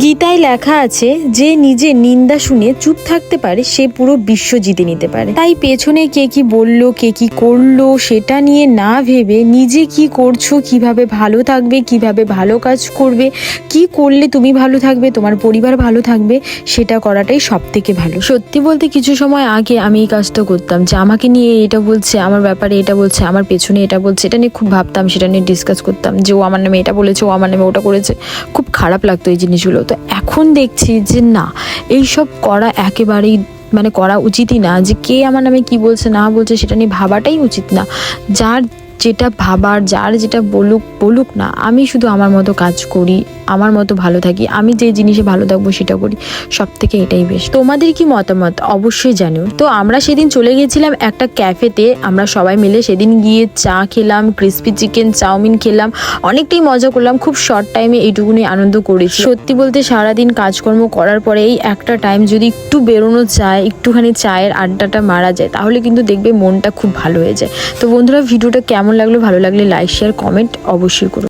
গীতায় লেখা আছে যে নিজে নিন্দা শুনে চুপ থাকতে পারে সে পুরো বিশ্ব জিতে নিতে পারে। তাই পেছনে কে কি বললো, কে কি করলো সেটা নিয়ে না ভেবে নিজে কি করছো, কিভাবে ভালো থাকবে, কিভাবে ভালো কাজ করবে, কি করলে তুমি ভালো থাকবে, তোমার পরিবার ভালো থাকবে, সেটা করাটাই সব থেকে ভালো। সত্যি বলতে কিছু সময় আগে আমি এই কাজটা করতাম যে আমাকে নিয়ে এটা বলছে, আমার ব্যাপারে এটা বলছে, আমার পেছনে এটা বলছে, এটা নিয়ে খুব ভাবতাম, সেটা নিয়ে ডিসকাস করতাম যে ও আমার নামে এটা বলেছে, ও আমার নামে ওটা করেছে। খুব খারাপ লাগতো এই জিনিসগুলো। তো এখন দেখছি যে না, এইসব করা একেবারেই করা উচিতই না। যে কে আমার নামে কি বলছে না বলছে সেটা নিয়ে ভাবাটাই উচিত না। যার যেটা ভাবার, যার যেটা বলুক না, আমি শুধু আমার মতো কাজ করি, আমার মতো ভালো থাকি, আমি যে জিনিসে ভালো থাকবো সেটা করি, সব থেকে এটাই বেশ। তোমাদের কি মতামত অবশ্যই জানিও। তো আমরা সেদিন চলে গেছিলাম একটা ক্যাফেতে, আমরা সবাই মিলে সেদিন গিয়ে চা খেলাম, ক্রিসপি চিকেন, চাউমিন খেলাম, অনেকটাই মজা করলাম। খুব শর্ট টাইমে এইটুকুনি আনন্দ করেছি। সত্যি বলতে সারাদিন কাজকর্ম করার পরে এই একটা টাইম যদি একটু বেরোনো যায়, একটুখানি চায়ের আড্ডাটা মারা যায়, তাহলে কিন্তু দেখবে মনটা খুব ভালো হয়ে যায়। তো বন্ধুরা, ভিডিওটা কেমন লাগলো, ভালো লাগলে লাইক, শেয়ার, কমেন্ট অবশ্যই করো।